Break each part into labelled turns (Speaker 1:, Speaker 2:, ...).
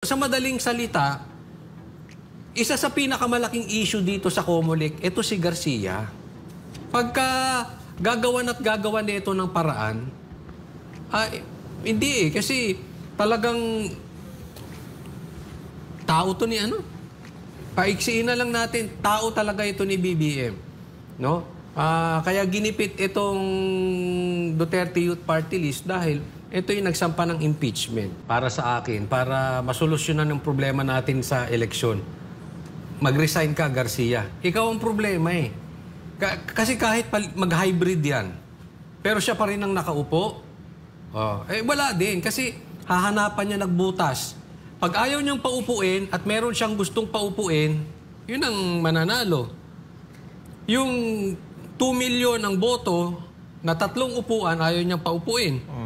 Speaker 1: Sa madaling salita, isa sa pinakamalaking issue dito sa Comelec, ito si Garcia. Pagka gagawan at gagawan nito ng paraan, hindi kasi talagang tao to ni paiksiin na lang natin, tao talaga ito ni BBM. No? Kaya ginipit itong Duterte Youth Party List dahil ito yung nagsampa ng impeachment para sa akin, para masolusyonan ng problema natin sa eleksyon. Mag-resign ka, Garcia. Ikaw ang problema eh. Kasi kahit mag-hybrid yan, pero siya pa rin ang nakaupo, wala din. Kasi hahanapan niya nagbutas. Pag ayaw niyang paupuin at meron siyang gustong paupuin, yun ang mananalo. Yung 2 million ang boto na 3 upuan, ayaw niyang paupuin.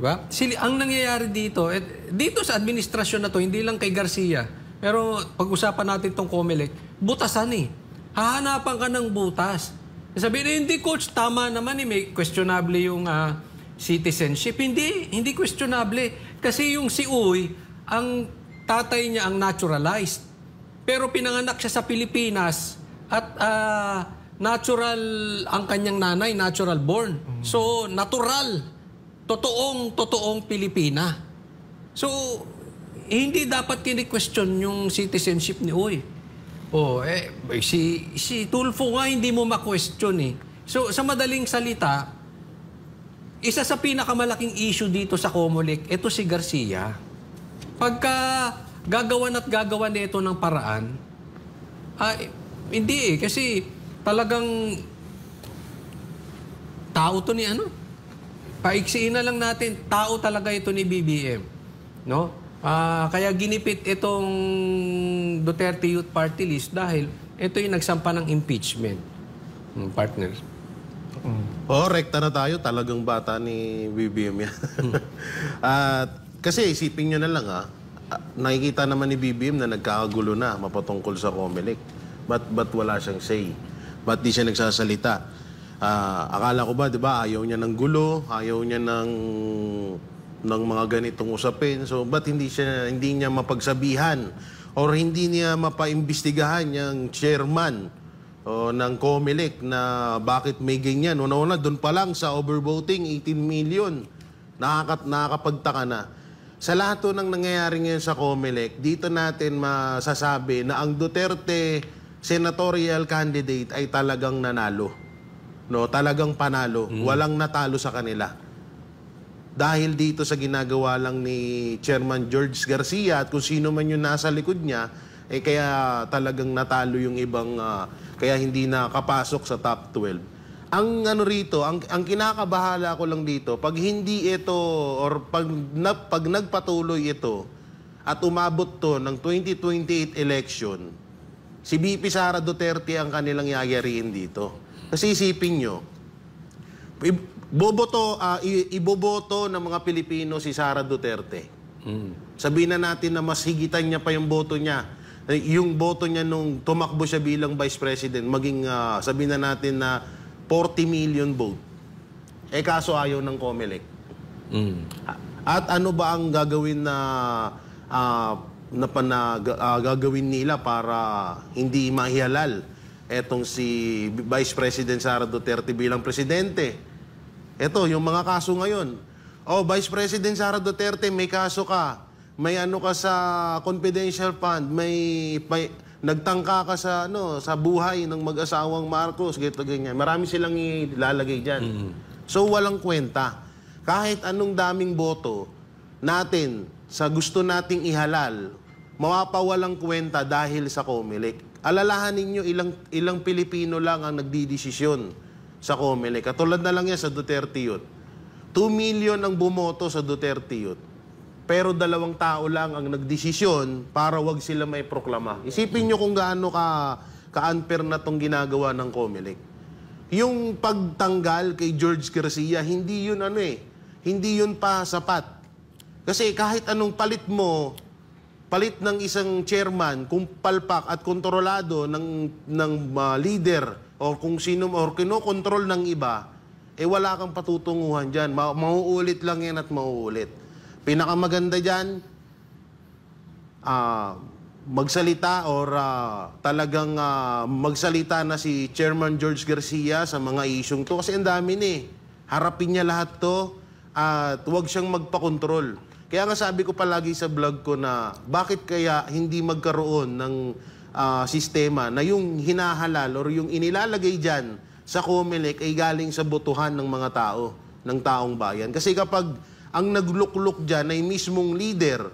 Speaker 1: Diba? Ang nangyayari dito, dito sa administrasyon na to, hindi lang kay Garcia, pero pag-usapan natin itong Comelec, butasan eh. Hahanapan ka ng butas. Sabihin, hindi coach, tama naman eh, may questionable yung citizenship. Hindi questionable. Kasi yung si Uy, ang tatay niya ang naturalized. Pero pinanganak siya sa Pilipinas at natural ang kanyang nanay, natural born. So, natural. Totoong Pilipina. So, hindi dapat kini-question yung citizenship ni Uy. Si Tulfo nga hindi mo ma-question eh. So, sa madaling salita, isa sa pinakamalaking issue dito sa Comelec, ito si Garcia. Pagka gagawan at gagawan nito ng paraan, hindi eh. Kasi talagang tao to ni paiksiin na lang natin, tao talaga ito ni BBM. No? Kaya ginipit itong Duterte Youth Party List dahil ito yung nagsampa ng impeachment. Partner.
Speaker 2: Rekta na tayo. Talagang bata ni BBM yan. Kasi isipin nyo na lang nakikita naman ni BBM na nagkakagulo na mapatungkol sa Comelec. Ba't wala siyang say? Ba't di siya nagsasalita? Akala ko ba, di ba, ayaw niya ng gulo, ayaw niya ng mga ganitong usapin. So, ba't hindi niya mapagsabihan or hindi niya mapaimbestigahan yung chairman ng Comelec na bakit may ganyan? Una-una, doon pa lang sa overvoting, 18 million. Nakakapagtaka na. Sa lahat ng nangyayari ngayon sa Comelec, dito natin masasabi na ang Duterte senatorial candidate ay talagang nanalo. No, talagang panalo. Walang natalo sa kanila. Dahil dito sa ginagawa lang ni Chairman George Garcia at kung sino man yung nasa likod niya, kaya talagang natalo yung ibang, kaya hindi nakapasok sa top 12. Ang rito, ang kinakabahala ko lang dito, pag hindi ito, or pag nagpatuloy ito, at umabot to ng 2028 election, si VP Sara Duterte ang kanilang yayariin dito. Kasi isipin nyo, iboboto ng mga Pilipino si Sara Duterte. Sabihin na natin na mas higitan niya pa yung boto niya. Yung boto niya nung tumakbo siya bilang Vice President, maging sabihin na natin na 40 million vote. Kaso ayaw ng Comelec. At ano ba ang gagawin gagawin nila para hindi mahihalal etong si Vice President Sara Duterte bilang presidente? Ito, yung mga kaso ngayon. Vice President Sara Duterte, may kaso ka. May ka sa confidential fund. May nagtangka ka sa buhay ng mag-asawang Marcos. Ganyan. Marami silang ilalagay dyan. So, walang kwenta. Kahit anong daming boto natin sa gusto nating ihalal, mawapawalang kwenta dahil sa Comelec. Alalahanin nyo, ilang Pilipino lang ang nagdidesisyon sa Comelec. Katulad na lang yan sa Duterte Youth. 2 million ang bumoto sa Duterte Youth. Pero 2 tao lang ang nagdesisyon para wag sila may proklama. Isipin nyo kung gaano ka-unfair na itong ginagawa ng Comelec. Yung pagtanggal kay George Garcia, hindi yun hindi yun pa sapat. Kasi kahit anong palit ng isang chairman, kung palpak at kontrolado ng leader o kung sino or kinokontrol ng iba, wala kang patutunguhan dyan. Mauulit lang yan at mauulit. Pinakamaganda dyan, magsalita or talagang magsalita na si Chairman George Garcia sa mga isyong to. Kasi ang dami harapin niya lahat to at huwag siyang magpakontrol. Kaya nga sabi ko palagi sa vlog ko na bakit kaya hindi magkaroon ng sistema na yung hinahalal or yung inilalagay dyan sa COMELEC ay galing sa botohan ng mga tao, ng taong bayan. Kasi kapag ang naglukluk dyan ay mismong leader,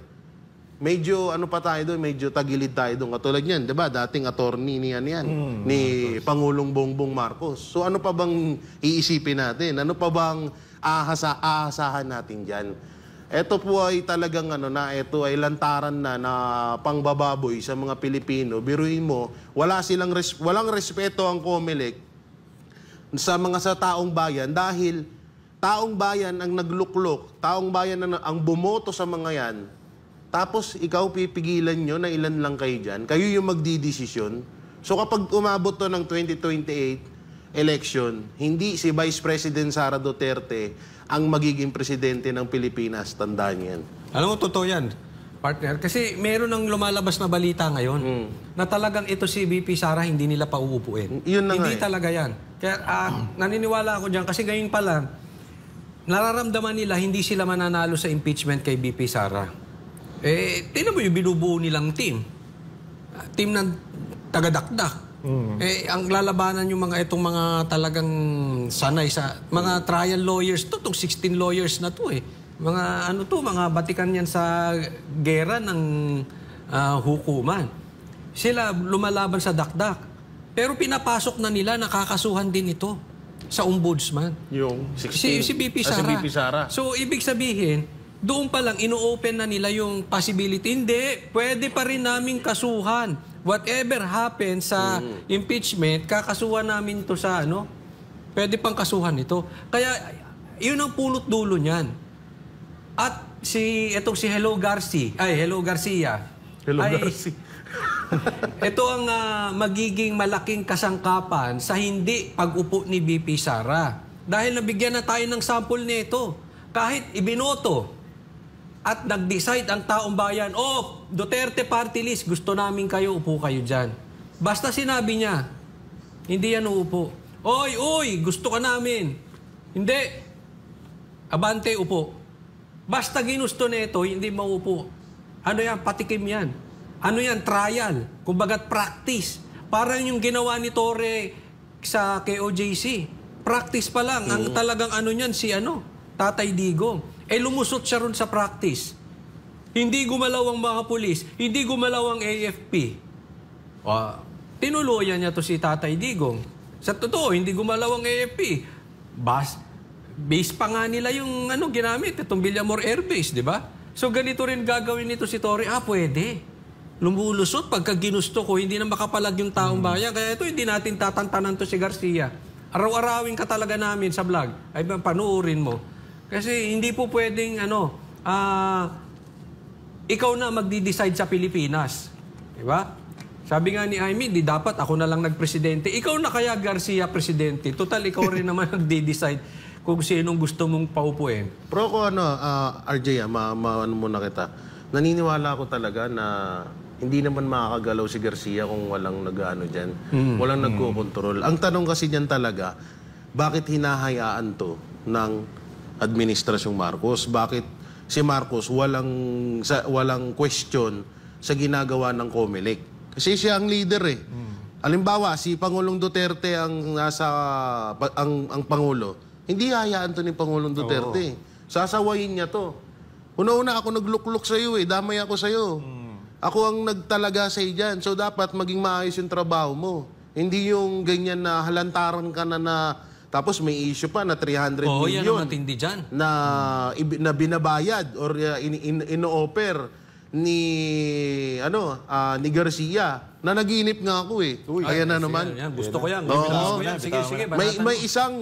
Speaker 2: medyo ano pa tayo doon, medyo tagilid tayo doon. Katulad niyan, 'di ba? Dating attorney niyan ni Pangulong Bongbong Marcos. So ano pa bang iisipin natin? Ano pa bang aasahan natin diyan? Ito po ay talagang ito ay lantaran na pangbababoy sa mga Pilipino. Biruin mo, walang respeto ang COMELEC sa taong bayan dahil taong bayan ang nagluklok, taong bayan ang bumoto sa mga yan. Tapos, ikaw pipigilan nyo na ilan lang kayo dyan. Kayo yung magdidesisyon. So, kapag umabot to ng 2028 election, hindi si Vice President Sara Duterte ang magiging presidente ng Pilipinas. Tandaan yan.
Speaker 1: Alam mo, totoo yan, partner. Kasi meron ng lumalabas na balita ngayon na talagang ito si VP Sara hindi nila pauupuin.
Speaker 2: Yun na
Speaker 1: hindi talaga yan. Kaya naniniwala ako dyan kasi ngayon pa lang, nararamdaman nila hindi sila mananalo sa impeachment kay VP Sara. Tingnan mo yung binubuo nilang team. Team ng tagadakdak. Ang lalabanan yung itong mga talagang sanay sa mga trial lawyers. Itong 16 lawyers na to Mga mga batikan yan sa gera ng hukuman. Sila lumalaban sa dakdak. Pero pinapasok na nila, nakakasuhan din ito sa ombudsman.
Speaker 2: Yung 16.
Speaker 1: Si VP Sara.
Speaker 2: Si VP Sara.
Speaker 1: So, ibig sabihin, doon pa lang, ino-open na nila yung possibility. Hindi, pwede pa rin naming kasuhan. Whatever happens sa impeachment, kakasuhan namin to sa pwede pang kasuhan ito. Kaya, yun ang pulot dulo niyan. At itong si Hello Garcia.
Speaker 2: Hello Garcia.
Speaker 1: Ito ang magiging malaking kasangkapan sa hindi pag-upo ni VP Sara. Dahil nabigyan na tayo ng sample nito. Kahit ibinoto at nag-decide ang taong bayan, Duterte party list, gusto namin kayo, upo kayo dyan. Basta sinabi niya, hindi yan uupo. Oy, gusto ka namin. Hindi. Abante, upo. Basta ginusto nito, hindi maupo. Ano yan? Patikim yan. Ano yan? Trial. Kumbagat practice. Parang yung ginawa ni Torre sa KOJC. Practice pa lang. Ang talagang niyan si Tatay Digong. Lumusot siya ron sa practice. Hindi gumalaw ang mga pulis. Hindi gumalaw ang AFP. Tinuluyan niya to si Tatay Digong. Sa totoo, hindi gumalaw ang AFP. Base pa nga nila yung ginamit. Itong Villamor Air Base, di ba? So ganito rin gagawin nito si Torre. Pwede. Lumulusot pagka ginusto ko, hindi na makapalag yung taong bayan. Kaya ito, hindi natin tatantanan to si Garcia. Araw-arawin ka talaga namin sa vlog. Ay, panuorin mo. Kasi hindi po pwedeng ikaw na magdi-decide sa Pilipinas. Diba? Sabi nga ni Aimee, di dapat ako na lang nagpresidente. Ikaw na kaya Garcia presidente. Total, ikaw rin naman magdi-decide kung sinong gusto mong paupuin.
Speaker 2: Pero ako RJ, muna kita. Naniniwala ako talaga na hindi naman makakagalaw si Garcia kung walang dyan. Walang nagkokontrol. Ang tanong kasi dyan talaga, bakit hinahayaan to ng Administrasyong Marcos? Bakit si Marcos walang question sa ginagawa ng COMELEC? Kasi siya ang leader Halimbawa, si Pangulong Duterte ang Pangulo. Hindi hayaan to ni Pangulong Duterte. Sasawayin niya to. Una-una ako naglukluk sa iyo damay ako sa iyo. Ako ang nagtalaga sa dyan. So dapat maging maayos yung trabaho mo. Hindi yung ganyan na halantaran ka na tapos may issue pa na 300 million.
Speaker 1: Yan ang matindi dyan.
Speaker 2: Na binabayad or ino-offer ni Garcia na naginip nga ako Ayan na naman.
Speaker 1: Gusto ko yan. Sige.
Speaker 2: May isang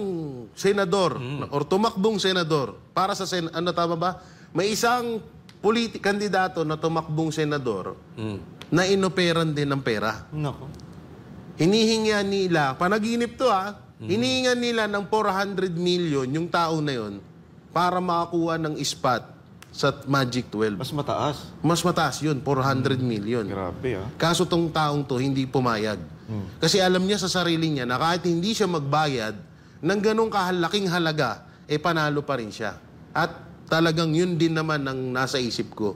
Speaker 2: senador or tumakbong senador para sa tama ba? May isang kandidato na tumakbong senador na inoperan din ng pera.
Speaker 3: Nako.
Speaker 2: Hinihingan nila, panaginip to hinihingan nila ng 400 million yung tao na yon para makakuha ng spot sa Magic 12.
Speaker 3: Mas mataas.
Speaker 2: Mas mataas yun, 400 million.
Speaker 3: Grabe ah.
Speaker 2: Kaso tong taong to hindi pumayag. Kasi alam niya sa sarili niya na kahit hindi siya magbayad ng ganong kahalaking halaga, panalo pa rin siya. At talagang yun din naman ang nasa isip ko.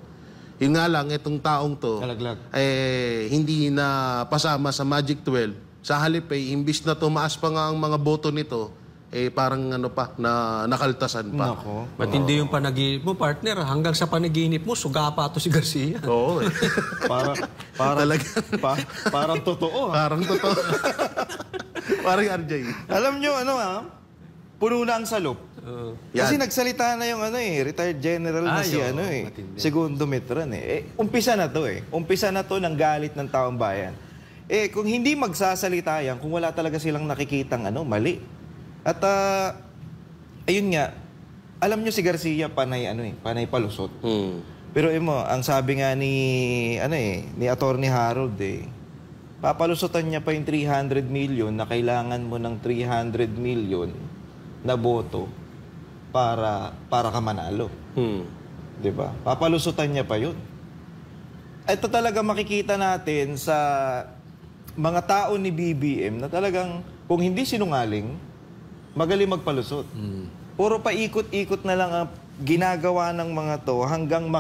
Speaker 2: Yun nga lang, itong taong to,
Speaker 3: Nalaglag.
Speaker 2: hindi na pasama sa Magic 12. Sa halip imbis na tumaas pa nga ang mga boto nito, parang na nakaltasan pa.
Speaker 3: Nako.
Speaker 1: Matindi yung panaginip mo, partner. Hanggang sa panaginip mo, suga pa to si Garcia.
Speaker 2: Oo.
Speaker 3: Parang totoo.
Speaker 2: Parang totoo. Parang RJ.
Speaker 3: Alam nyo, puno na ang salop. Kasi nagsalita na yung retired general na si
Speaker 1: matindi.
Speaker 3: Segundo Metran umpisa na to Umpisa na to ng galit ng taong bayan. Kung hindi magsasalita yan, kung wala talaga silang nakikitang mali. At ayun nga, alam nyo si Garcia panay palusot. Pero ang sabi nga ni Attorney Harold papalusutan niya pa yung 300 million na kailangan mo ng 300 million na boto para ka manalo. 'Di ba? Papalusutan niya pa 'yun. Ito talaga makikita natin sa mga tao ni BBM na talagang kung hindi sinungaling, magaling magpalusot. Puro paikot-ikot na lang ang ginagawa ng mga to hanggang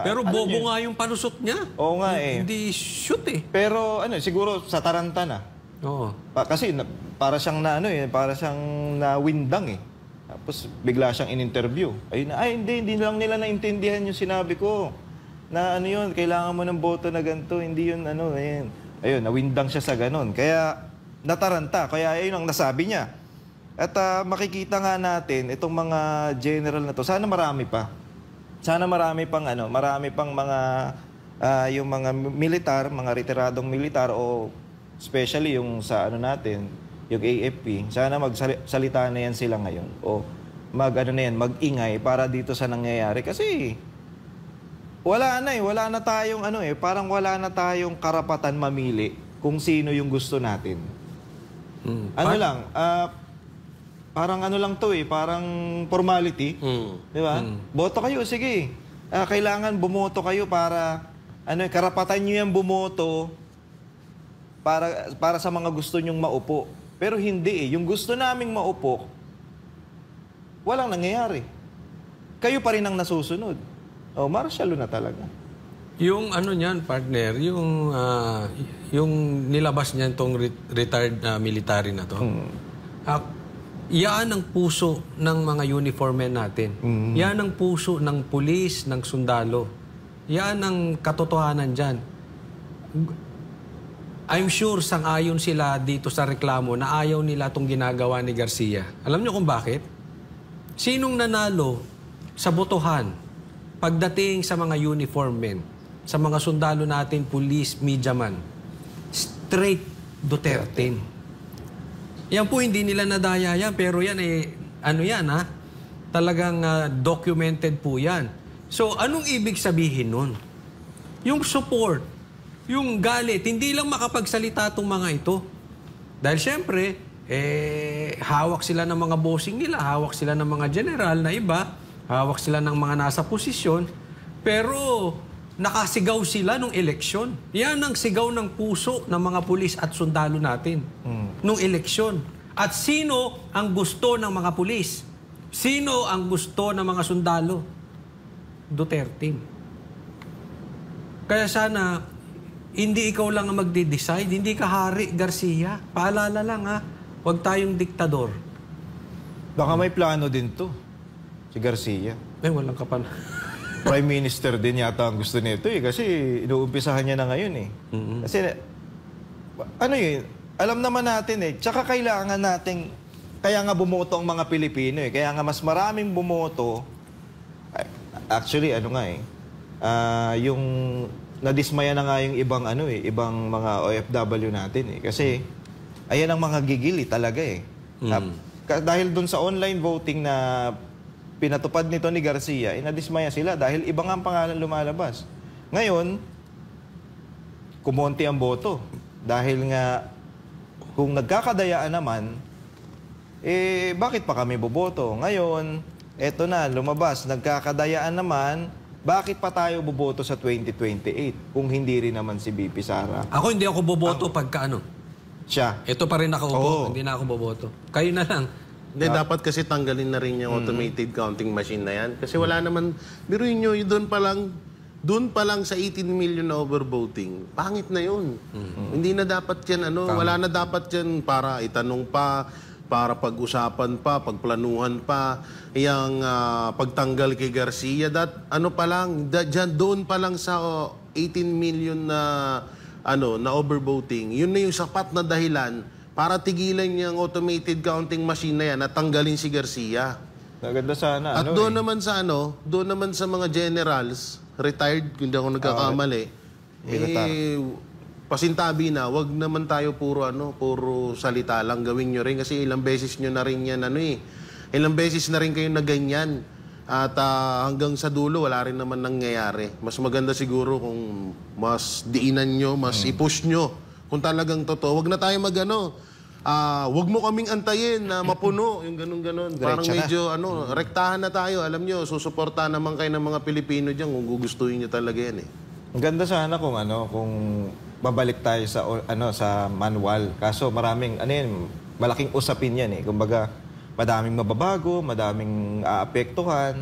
Speaker 1: Pero bobo nga yung palusot niya.
Speaker 3: Oo nga
Speaker 1: Hindi shoot
Speaker 3: Pero siguro sa taranta na.
Speaker 1: Oo.
Speaker 3: Kasi para siyang para siyang nawindang Tapos bigla siyang in-interview. Ayun na, hindi lang nila naintindihan yung sinabi ko. Na yun, kailangan mo ng boto na ganito, hindi yun ayun. Ayun, nawindang siya sa ganon. Kaya nataranta, kaya ayun ang nasabi niya. At makikita nga natin itong mga general na to. Sana marami pa. Sana marami pang marami pang mga yung mga militar, mga retiradong militar o especially yung sa natin, yung AFP. Sana magsalita na yan sila ngayon o mag-ingay para dito sa nangyayari kasi wala na tayong parang wala na tayong karapatan mamili kung sino yung gusto natin. Parang lang to parang formality. Di ba? Boto kayo, sige. Kailangan bumoto kayo para, karapatan nyo yan bumoto para sa mga gusto nyong maupo. Pero hindi Yung gusto naming maupo, walang nangyayari. Kayo pa rin ang nasusunod. Martial na talaga.
Speaker 1: Yung niyan, partner, yung nilabas niyan tong retired military na to. Yan ang puso ng mga uniformen natin. Yan ang puso ng pulis, ng sundalo. Yan ang katotohanan dyan. I'm sure sang-ayon sila dito sa reklamo na ayaw nila itong ginagawa ni Garcia. Alam niyo kung bakit? Sinong nanalo sa botohan pagdating sa mga uniformen, sa mga sundalo natin, pulis, media man? Straight Duterte. Yan po, hindi nila nadaya yan, pero yan talagang documented po yan. So, anong ibig sabihin nun? Yung support, yung galit, hindi lang makapagsalita itong mga ito. Dahil syempre, hawak sila ng mga bossing nila, hawak sila ng mga general na iba, hawak sila ng mga nasa posisyon, pero nakasigaw sila nung eleksyon. Yan ang sigaw ng puso ng mga pulis at sundalo natin nung eleksyon. At sino ang gusto ng mga pulis? Sino ang gusto ng mga sundalo? Duterte. Kaya sana, hindi ikaw lang ang magde-decide, hindi ka hari, Garcia. Paalala lang huwag tayong diktador.
Speaker 3: Baka may plano din to, si Garcia.
Speaker 1: Walang kapan.
Speaker 3: Prime Minister din yata ang gusto nito kasi inuumpisahan niya na ngayon Kasi alam naman natin tsaka kailangan nating, kaya nga bumoto ang mga Pilipino kaya nga mas maraming bumoto. Actually yung nadismaya na nga yung ibang ibang mga OFW natin kasi ayan ang mga gigil talaga dahil dun sa online voting na pinatupad nito ni Garcia, nadismaya sila dahil iba nga ang pangalan lumalabas. Ngayon, kumonti ang boto. Dahil nga, kung nagkakadayaan naman, bakit pa kami boboto? Ngayon, eto na, lumabas, nagkakadayaan naman, bakit pa tayo boboto sa 2028 kung hindi rin naman si BP Sara?
Speaker 1: Ako hindi ako boboto pagka ano.
Speaker 3: Siya.
Speaker 1: Ito pa rin nakaupo,
Speaker 3: Oo.
Speaker 1: hindi na ako boboto. Kayo na lang.
Speaker 2: Hindi, dapat kasi tanggalin na rin yung automated counting machine na yan. Kasi wala naman, biruin nyo, doon pa lang sa 18 million na overvoting, pangit na yun. Hindi na dapat yan, wala na dapat yan para itanong pa, para pag-usapan pa, pagplanuhan pa, yung pagtanggal kay Garcia, doon pa lang sa 18 million na na overvoting, yun na yung sapat na dahilan para tigilan yung automated counting machine na yan at tanggalin si Garcia.
Speaker 3: Maganda sana.
Speaker 2: At doon naman sa mga generals, retired, kung hindi ako nagkakamali, pasintabi na, wag naman tayo puro salita lang, gawin nyo rin kasi ilang beses nyo na rin yan ilang beses na rin kayo na ganyan. At hanggang sa dulo, wala rin naman nangyayari. Mas maganda siguro kung mas diinan nyo, mas i-push nyo. Kung talagang totoo, wag na tayo wag mo kaming antayin na mapuno, yung ganun-ganun. Parang medyo, rektahan na tayo. Alam nyo, susuportahan naman kayo ng mga Pilipino dyan kung gugustuhin nyo talaga yan eh.
Speaker 3: Ang ganda sana kung babalik tayo sa manual. Kaso maraming, malaking usapin yan eh. Kumbaga, madaming mababago, madaming aapektuhan.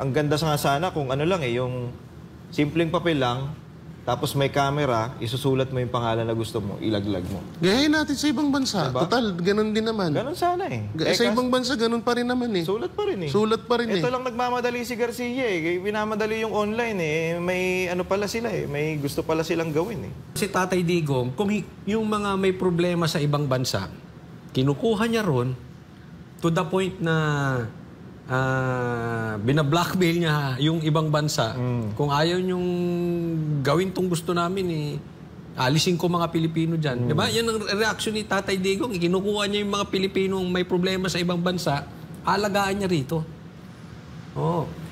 Speaker 3: Ang ganda sana kung yung simpleng papel lang, tapos may camera, isusulat mo yung pangalan na gusto mo, ilaglag mo.
Speaker 2: Gayahin natin sa ibang bansa.
Speaker 3: Diba?
Speaker 2: Total, ganun din naman.
Speaker 3: Ganun sana eh.
Speaker 2: Sa ibang bansa, ganun pa rin naman eh.
Speaker 3: Sulat pa rin eh.
Speaker 2: Sulat pa rin eh.
Speaker 3: Ito lang nagmamadali si Garcia eh. Pinamadali yung online eh. May pala sila eh. May gusto pala silang gawin eh.
Speaker 1: Si Tatay Digong, kung yung mga may problema sa ibang bansa, kinukuha niya ron to the point na binablockmail niya yung ibang bansa. Kung ayaw niyong gawin tong gusto namin, alisin ko mga Pilipino dyan. Diba? Yan ang reaction ni Tatay Digong. Kinukuha niya yung mga Pilipinong may problema sa ibang bansa, alagaan niya rito.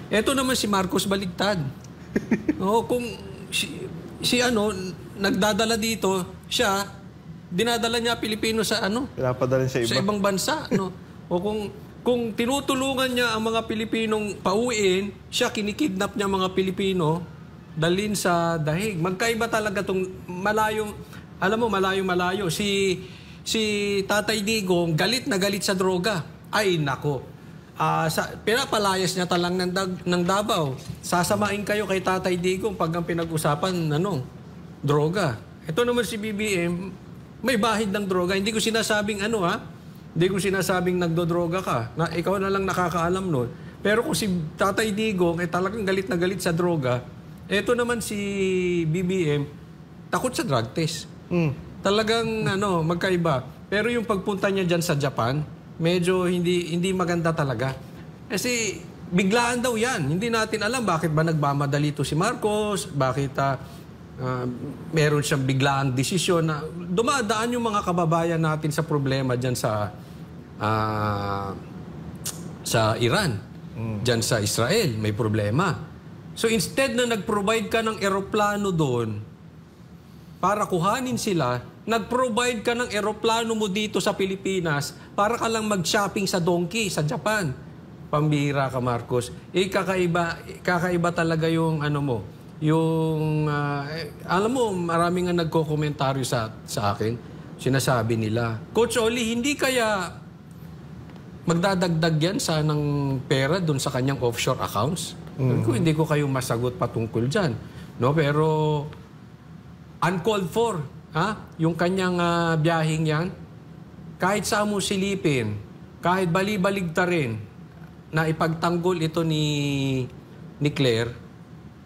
Speaker 1: Eto naman si Marcos baligtad. Kung nagdadala dito, siya, dinadala niya Pilipino sa
Speaker 3: Pinapadalhin sa iba.
Speaker 1: Sa ibang bansa. O kung tinutulungan niya ang mga Pilipinong pauwiin, siya kinikidnap niya mga Pilipino, dalhin sa dahig. Magkaiba talaga itong malayo. Alam mo, malayo-malayo. Si Tatay Digong, galit na galit sa droga. Ay, nako. Pinapalayas niya talang ng Davao. Sasamain kayo kay Tatay Digong pag ang pinag-usapan, droga. Ito naman si BBM, may bahid ng droga. Hindi ko sinasabing Hindi ko sinasabing nagdodroga ka. Na ikaw na lang nakakaalam nun. Pero kung si Tatay Digong talagang galit na galit sa droga, eto naman si BBM, takot sa drug test. Talagang magkaiba. Pero yung pagpunta niya dyan sa Japan, medyo hindi maganda talaga. Kasi biglaan daw yan. Hindi natin alam bakit ba nagmamadali to si Marcos, bakit meron siyang biglaang desisyon na dumadaan yung mga kababayan natin sa problema dyan sa Iran, dyan sa Israel, may problema. So instead na nag-provide ka ng eroplano doon para kuhanin sila, nag-provide ka ng eroplano mo dito sa Pilipinas para ka lang mag-shopping sa Donkey sa Japan. Pambihira ka, Marcos. Kakaiba talaga yung alam mo, maraming nga nagko-komentaryo sa akin. Sinasabi nila, Coach Oli, hindi kaya magdadagdag yan ng pera doon sa kanyang offshore accounts? Hindi ko kayo masagot patungkol dyan. Pero uncalled for, yung kanyang biyaheng yan, kahit saan mo silipin, kahit bali-baligtarin, na ipagtanggol ito ni Claire,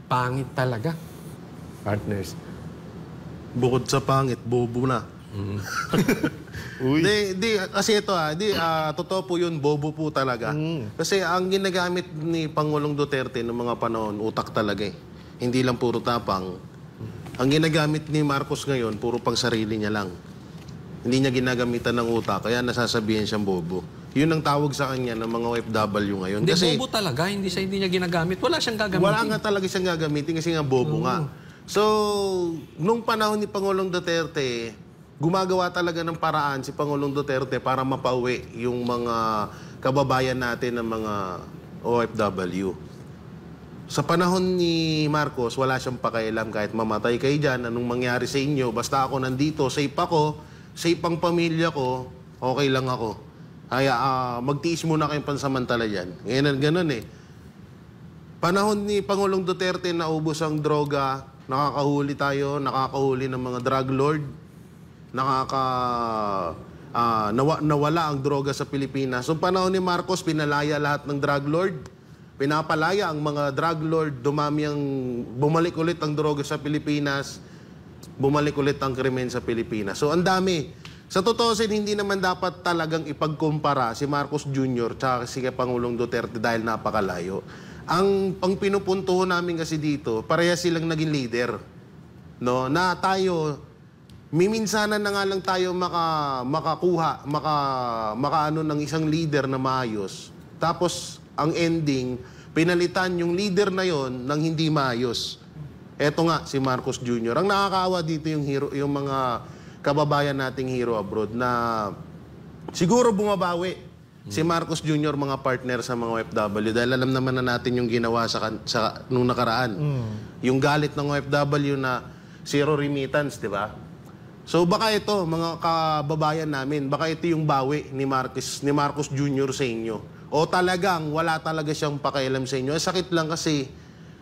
Speaker 1: pangit talaga, partners.
Speaker 2: Bukod sa pangit, bobo na. Kasi ito totoo po yun, bobo po talaga. Kasi ang ginagamit ni Pangulong Duterte noong mga panahon, utak talaga eh. Hindi lang puro tapang. Ang ginagamit ni Marcos ngayon, puro pang sarili niya lang. Hindi niya ginagamitan ng utak, kaya nasasabihin siyang bobo. Yun ang tawag sa kanya ng mga OFW ngayon.
Speaker 1: Hindi,
Speaker 2: kasi
Speaker 1: bobo talaga, hindi niya ginagamit. Wala siyang gagamitin.
Speaker 2: Wala nga talaga siyang gagamitin kasi nga bobo nga. So, nung panahon ni Pangulong Duterte, gumagawa talaga ng paraan si Pangulong Duterte para mapauwi yung mga kababayan natin ng mga OFW. Sa panahon ni Marcos, wala siyang pakialam kahit mamatay kayo dyan, anong mangyari sa inyo, basta ako nandito, safe ako, safe ang pamilya ko, okay lang ako. Kaya magtiis muna kayong pansamantala dyan. Ngayon ganun eh. Panahon ni Pangulong Duterte, naubos ang droga, nakakahuli tayo, nakakahuli ng mga drug lord, nawala ang droga sa Pilipinas. So panahon ni Marcos, pinalaya lahat ng drug lord, pinapalaya ang mga drug lord, bumalik ulit ang droga sa Pilipinas, bumalik ulit ang krimen sa Pilipinas. So ang dami. Sa totoo hindi naman dapat talagang ipagkumpara si Marcos Jr. tsaka si Pangulong Duterte dahil napakalayo. Ang pinupunto namin kasi dito, pareha silang naging leader. No? Na tayo, miminsanan na nga lang tayo makaano ng isang leader na maayos. Tapos, ang ending, pinalitan yung leader na yon ng hindi maayos. Eto nga, si Marcos Jr. Ang nakakaawa dito yung mga kababayan nating hero abroad na siguro bumabawi si Marcos Jr. mga partner sa mga OFW dahil alam naman na natin yung ginawa nung nakaraan. Yung galit ng OFW na zero remittance, di ba? So baka ito, mga kababayan namin, baka ito yung bawi ni Marcos Jr. sa inyo. O talagang wala talaga siyang pakialam sa inyo. Sakit lang kasi,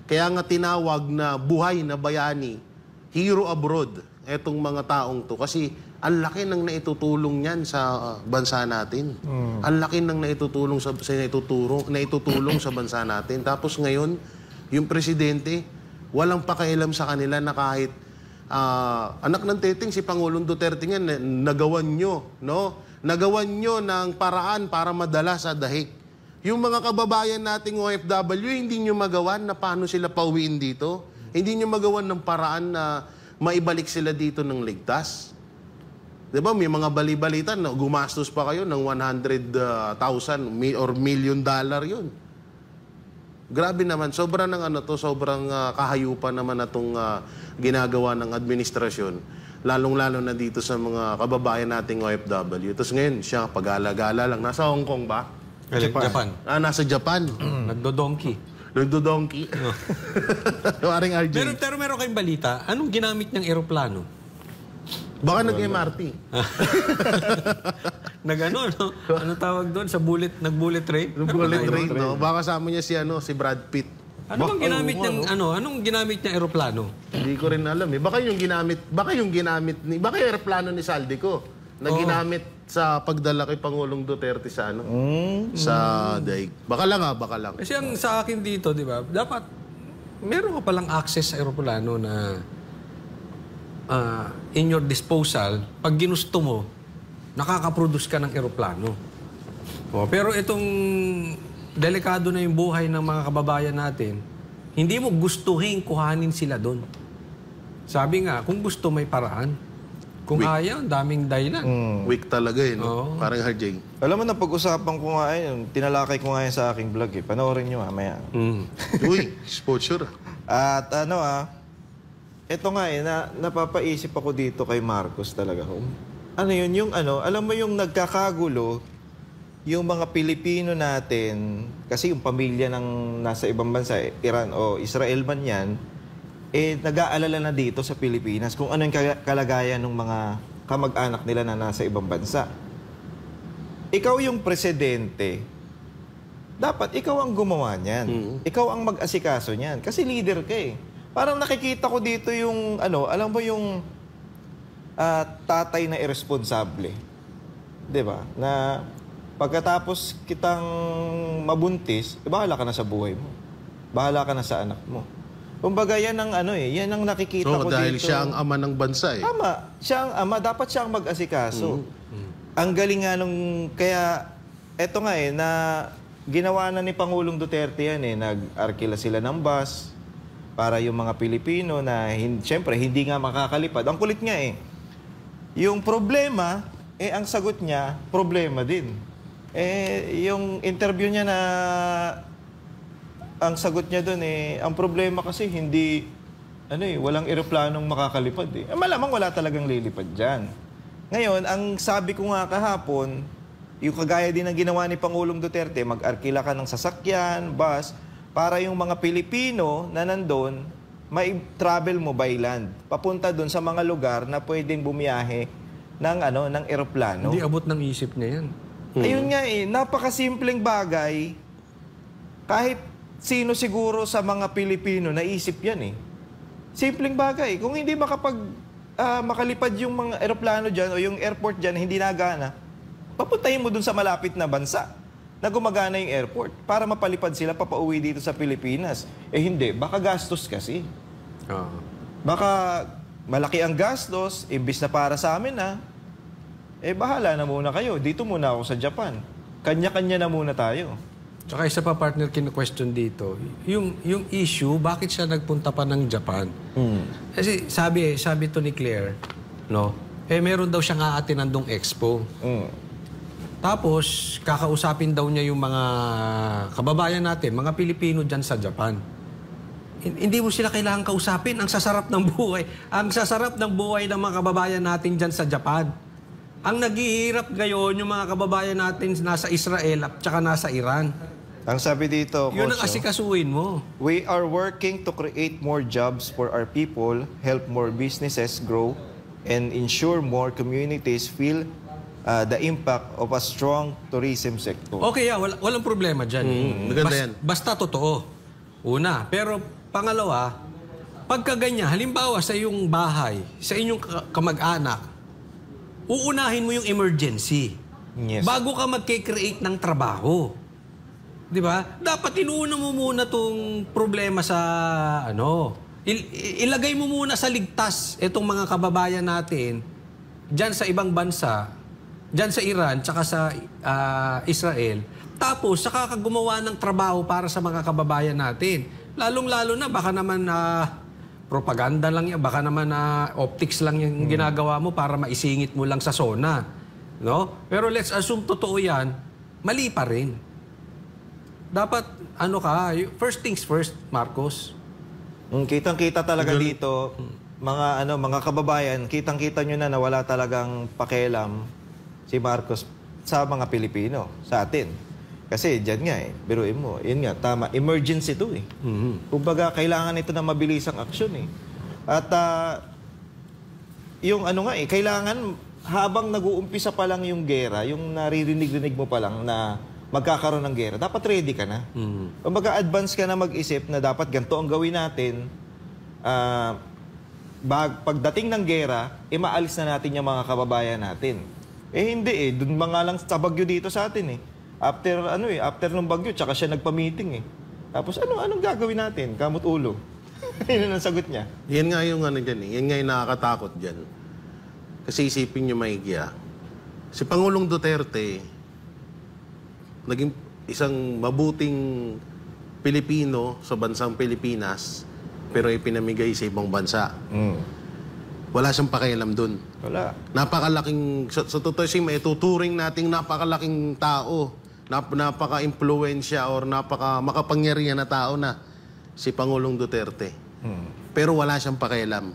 Speaker 2: kaya nga tinawag na buhay na bayani, hero abroad, etong mga taong to. Kasi ang laki ng naitutulong niyan sa bansa natin. Ang laki ng naitutulong sa bansa natin. Tapos ngayon, yung presidente, walang pakialam sa kanila na kahit anak ng teting si Pangulong Duterte nga, nagawan nyo, no? Nagawan nyo ng paraan para madala sa dahig. Yung mga kababayan nating OFW, hindi nyo magawan na paano sila pauwiin dito. Hindi nyo magawan ng paraan na maibalik sila dito ng ligtas. Diba, may mga bali-balitan na gumastos pa kayo ng 100,000 or $1 million yun. Grabe naman, sobrang kahayupan naman na itong ginagawa ng administrasyon. Lalong-lalo na dito sa mga kababayan nating OFW. Tapos ngayon, siya pag-alagala lang. Nasa Hong Kong ba?
Speaker 1: Japan.
Speaker 2: Nasa Japan.
Speaker 1: Nagdodonki.
Speaker 2: Waring RJ.
Speaker 1: Pero meron kayong balita, anong ginamit niyang eroplano?
Speaker 2: Baka nag-MRT.
Speaker 1: No? Ano tawag doon? Nag-bullet train?
Speaker 2: Bullet train, no? Baka kasama niya si Brad Pitt.
Speaker 1: Anong ginamit niyang eroplano?
Speaker 2: Hindi ko rin alam eh. Baka yung eroplano ni Saldico na ginamit sa pagdala kay Pangulong Duterte sa sa daig. Baka lang.
Speaker 1: Kasi ang sa akin dito, di ba, dapat meron ka palang access sa eroplano na in your disposal, pag ginusto mo, nakakaproduce ka ng eroplano. Pero itong delikado na yung buhay ng mga kababayan natin, hindi mo gustuhin kuhanin sila doon. Sabi nga, kung gusto may paraan. Kung ayaw, daming dahilan.
Speaker 2: Weak talaga eh, no? Parang RJ.
Speaker 3: Alam mo na pag-usapan ko nga tinalakay ko nga sa aking vlog eh. Panoorin nyo mamaya.
Speaker 2: Uy, exposure.
Speaker 3: At ito nga napapaisip ako dito kay Marcos talaga. Ano yun, alam mo yung nagkakagulo, yung mga Pilipino natin, kasi yung pamilya ng nasa ibang bansa, Iran o Israel man yan, nag-aalala na dito sa Pilipinas kung ano yung kalagayan ng mga kamag-anak nila na nasa ibang bansa. Ikaw yung presidente, dapat ikaw ang gumawa niyan. Ikaw ang mag-asikaso niyan. Kasi leader ka eh. Parang nakikita ko dito yung, alam mo yung tatay na irresponsable. Diba? Na pagkatapos kitang mabuntis, bahala ka na sa buhay mo. Bahala ka na sa anak mo. Kumbaga, yan ang yan ang nakikita ko
Speaker 2: dahil
Speaker 3: dito.
Speaker 2: siya ang ama ng bansa eh.
Speaker 3: Tama. Siya ang ama. Dapat siya ang mag-asikaso. Ang galing nga kaya, eto nga na ginawa na ni Pangulong Duterte yan nag-arkila sila ng bus para yung mga Pilipino na, siyempre, hindi nga makakalipad. Ang kulit nga yung problema, ang sagot niya, problema din. Yung interview niya na ang sagot niya doon ang problema kasi hindi, walang eroplanong makakalipad malamang wala talagang lilipad dyan. Ngayon, ang sabi ko nga kahapon, yung kagaya din ng ginawa ni Pangulong Duterte, mag-arkila ka ng sasakyan, bus, para yung mga Pilipino na nandun, may travel mo by land. Papunta dun sa mga lugar na pwedeng bumiyahe ng eroplano.
Speaker 1: Hindi abot ng isip niya yan.
Speaker 3: Ayun nga napakasimpleng bagay. Kahit sino siguro sa mga Pilipino naisip yan Simpleng bagay. Kung hindi makalipad yung mga eroplano dyan o yung airport dyan hindi nagana, papuntahin mo dun sa malapit na bansa na gumagana yung airport para mapalipad sila papauwi dito sa Pilipinas. Hindi, baka gastos kasi. Baka malaki ang gastos, imbis na para sa amin bahala na muna kayo. Dito muna ako sa Japan. Kanya-kanya na muna tayo.
Speaker 1: Tsaka isa pa partner kinu-question dito, yung issue, bakit siya nagpunta pa ng Japan? Kasi sabi to ni Claire, meron daw siyang aatinandong expo. Tapos, kakausapin daw niya yung mga kababayan natin, mga Pilipino dyan sa Japan. Hindi mo sila kailangan kausapin. Ang sasarap ng buhay. Ang sasarap ng buhay ng mga kababayan natin dyan sa Japan. Ang naghihirap ngayon, yung mga kababayan natin nasa Israel at saka nasa Iran.
Speaker 3: Ang sabi dito,
Speaker 1: yun ang
Speaker 3: Kosyo,
Speaker 1: asikasuhin mo.
Speaker 3: we are working to create more jobs for our people, help more businesses grow, and ensure more communities feel the impact of a strong tourism sector.
Speaker 1: Okay, walang problema dyan.
Speaker 2: Maganda yan.
Speaker 1: Basta totoo. Una. Pero pangalawa, pagka ganyan, halimbawa sa iyong bahay, sa inyong kamag-anak, uunahin mo yung emergency.
Speaker 3: Yes.
Speaker 1: Bago ka mag-create ng trabaho. Di ba? Dapat inuuna mo muna tong problema sa ilagay mo muna sa ligtas itong mga kababayan natin dyan sa ibang bansa, dyan sa Iran, tsaka sa Israel. Tapos, saka ka gumawa ng trabaho para sa mga kababayan natin. Lalong-lalo na, baka naman propaganda lang yan, baka naman optics lang yung ginagawa mo para maisingit mo lang sa SONA. No? Pero let's assume totoo yan, mali pa rin. Dapat, first things first, Marcos.
Speaker 3: Kitang-kita talaga dito, mga kababayan, kitang-kita nyo na wala talagang pakialam si Marcos sa mga Pilipino, sa atin. Kasi dyan nga biruin mo, yun nga, tama, emergency to Kumbaga, kailangan ito na mabilisang aksyon At yung kailangan habang nag-uumpisa pa lang yung gera, yung naririnig-rinig mo pa lang na magkakaroon ng gera, dapat ready ka na. Kumbaga, advance ka na mag-isip na dapat ganito ang gawin natin. Pagdating ng gera, maalis na natin yung mga kababayan natin. Hindi dun mga lang sa bagyo dito sa atin After ng bagyo, tsaka siya nagpa-meeting Tapos anong gagawin natin? Kamot ulo. Yun ang sagot niya.
Speaker 2: Yan nga yung yan nga yung nakakatakot dyan. Kasi isipin nyo maigi si Pangulong Duterte, naging isang mabuting Pilipino sa bansang Pilipinas, pero ipinamigay sa ibang bansa. Wala siyang pakialam dun.
Speaker 3: Wala.
Speaker 2: Napakalaking, sa totoo ituturing nating napakalaking tao, napaka-impluensya or makapangyarihan na tao na si Pangulong Duterte. Pero wala siyang pakialam.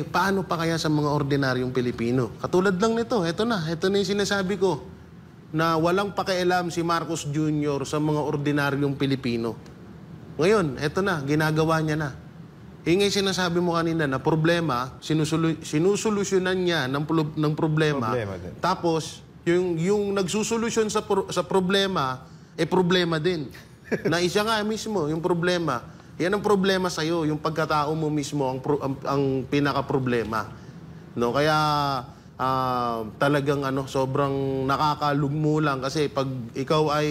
Speaker 2: Paano pa kaya sa mga ordinaryong Pilipino? Katulad lang nito, ito na yung sinasabi ko, na walang pakialam si Marcos Jr. sa mga ordinaryong Pilipino. Ngayon, ito na, ginagawa niya na. Yung sinasabi mo kanina na problema, sinusolusyonan niya ng problema. Tapos, yung nagsusolusyon sa problema, problema din. Na isa nga mismo, yung problema. Yan ang problema sa'yo, yung pagkatao mo mismo ang pinaka-problema. Kaya talagang sobrang nakakalugmo lang kasi pag ikaw ay